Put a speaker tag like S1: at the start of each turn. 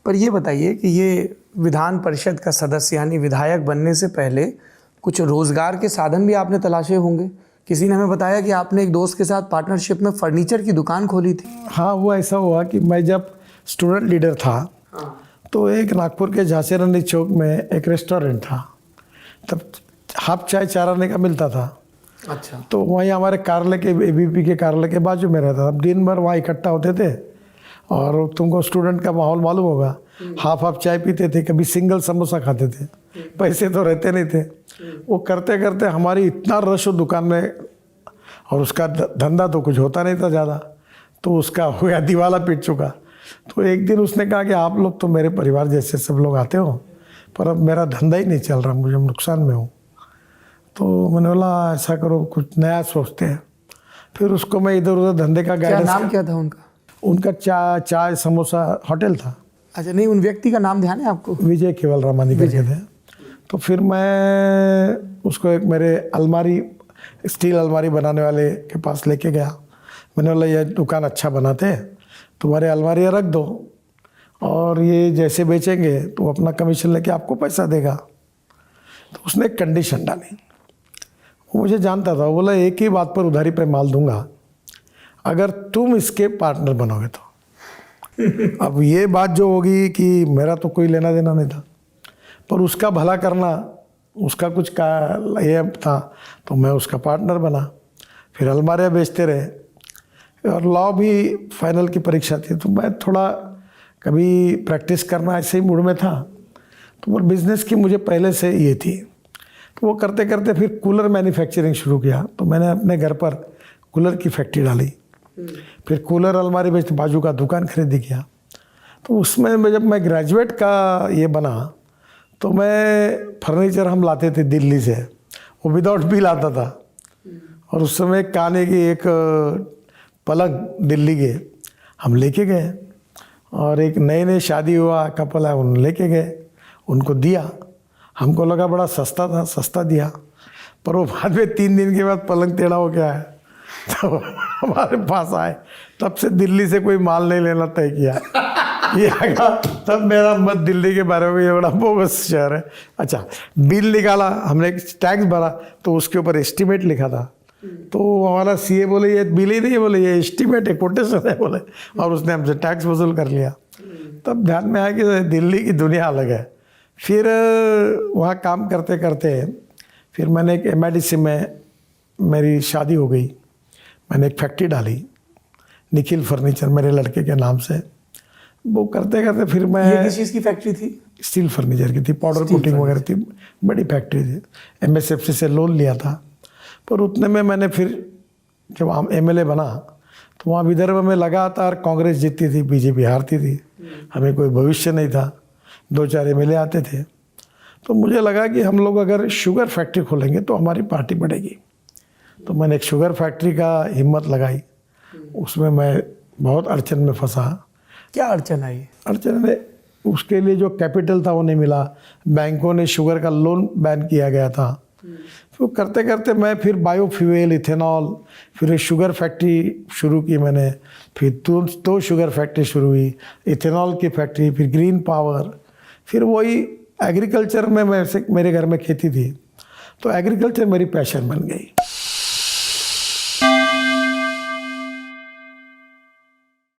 S1: पर ये बताइए कि ये विधान परिषद का सदस्य यानी विधायक बनने से पहले कुछ रोजगार के साधन भी आपने तलाशे होंगे। किसी ने हमें बताया कि आपने एक दोस्त के साथ पार्टनरशिप में फर्नीचर की दुकान खोली थी।
S2: हाँ, वो ऐसा हुआ कि मैं जब स्टूडेंट लीडर था तो एक नागपुर के झांसी रानी चौक में एक रेस्टोरेंट था। तब हाफ चाय 4 आने का मिलता था।
S1: अच्छा।
S2: तो वहीं हमारे कार्यालय के ABP के कार्यालय के बाजू में रहता था। दिन भर वहाँ इकट्ठा होते थे और तुमको स्टूडेंट का माहौल मालूम होगा, हाफ चाय पीते थे, कभी सिंगल समोसा खाते थे, पैसे तो रहते नहीं थे। वो करते करते हमारी इतना रश हो दुकान में, और उसका धंधा तो कुछ होता नहीं था ज़्यादा, तो उसका हो गया दिवाला पीट चुका। तो एक दिन उसने कहा कि आप लोग तो मेरे परिवार जैसे सब लोग आते हो, पर अब मेरा धंधा ही नहीं चल रहा, मुझे नुकसान में हूँ। तो मैंने बोला ऐसा करो, कुछ नया सोचते हैं। फिर उसको मैं इधर उधर धंधे का गाइडेंस।
S1: नाम क्या था उनका?
S2: उनका चाय समोसा होटल था।
S1: अच्छा, नहीं, उन व्यक्ति का नाम ध्यान है आपको?
S2: विजय केवल रामानी करके थे। तो फिर मैं उसको एक मेरे अलमारी, स्टील अलमारी बनाने वाले के पास लेके गया। मैंने बोला ये दुकान अच्छा बनाते हैं, तुम्हारे अलमारियाँ रख दो और ये जैसे बेचेंगे तो अपना कमीशन लेके आपको पैसा देगा। तो उसने एक कंडीशन डाली, वो मुझे जानता था। वो बोला एक ही बात पर उधारी पे माल दूंगा, अगर तुम इसके पार्टनर बनोगे तो। अब ये बात जो होगी कि मेरा तो कोई लेना देना नहीं था, पर उसका भला करना, उसका कुछ का ये था, तो मैं उसका पार्टनर बना। फिर अलमारियाँ बेचते रहे और लॉ भी फाइनल की परीक्षा थी, तो मैं थोड़ा कभी प्रैक्टिस करना ऐसे ही मूड में था। तो वो बिज़नेस की मुझे पहले से ये थी। तो वो करते करते फिर कूलर मैन्युफैक्चरिंग शुरू किया। तो मैंने अपने घर पर कूलर की फैक्ट्री डाली। फिर कूलर अलमारी बेच बाजू का दुकान खरीदी किया। तो उसमें जब मैं ग्रेजुएट का ये बना तो मैं फर्नीचर हम लाते थे दिल्ली से, वो विदाउट बिल आता था। और उस समय काने की एक पलंग दिल्ली के हम लेके गए, और एक नए नए शादी हुआ कपल है उन लेके गए, उनको दिया। हमको लगा बड़ा सस्ता था, सस्ता दिया, पर वो बाद में 3 दिन के बाद पलंग टेढ़ा हो गया है। तो हमारे पास आए, तब से दिल्ली से कोई माल नहीं लेना तय किया। ये आगा तब मेरा मत दिल्ली के बारे में, ये बड़ा बोगस शहर है। अच्छा, बिल निकाला हमने, टैक्स भरा, तो उसके ऊपर एस्टीमेट लिखा था। तो हमारा CA बोले ये बिल ही नहीं है, बोले ये एस्टीमेट है, कोटेशन है बोले, और उसने हमसे टैक्स वसूल कर लिया। तब ध्यान में आया कि दिल्ली की दुनिया अलग है। फिर वहाँ काम करते करते फिर मैंने एक MIDC में मेरी शादी हो गई। मैंने एक फैक्ट्री डाली निखिल फर्नीचर मेरे लड़के के नाम से। वो करते करते फिर मैं,
S1: ये किस चीज़ की फैक्ट्री थी?
S2: स्टील फर्नीचर की थी, पाउडर कोटिंग वगैरह थी, बड़ी फैक्ट्री थी। MSFC से लोन लिया था। पर उतने में मैंने फिर जब हम MLA बना तो वहाँ विदर्भ में लगातार कांग्रेस जीतती थी, BJP हारती थी, हमें कोई भविष्य नहीं था। 2-4 MLA आते थे। तो मुझे लगा कि हम लोग अगर शुगर फैक्ट्री खोलेंगे तो हमारी पार्टी बढ़ेगी। तो मैंने एक शुगर फैक्ट्री का हिम्मत लगाई। उसमें मैं बहुत अड़चन में फंसा।
S1: क्या अड़चन आई?
S2: अड़चन में उसके लिए जो कैपिटल था वो नहीं मिला, बैंकों ने शुगर का लोन बैन किया गया था। तो करते करते मैं फिर बायोफ्यूल, इथेनॉल, फिर एक शुगर फैक्ट्री शुरू की मैंने। फिर 2 शुगर फैक्ट्री शुरू हुई, इथेनॉल की फैक्ट्री, फिर ग्रीन पावर, फिर वही एग्रीकल्चर में मेरे घर में खेती थी, तो एग्रीकल्चर मेरी पैशन बन गई।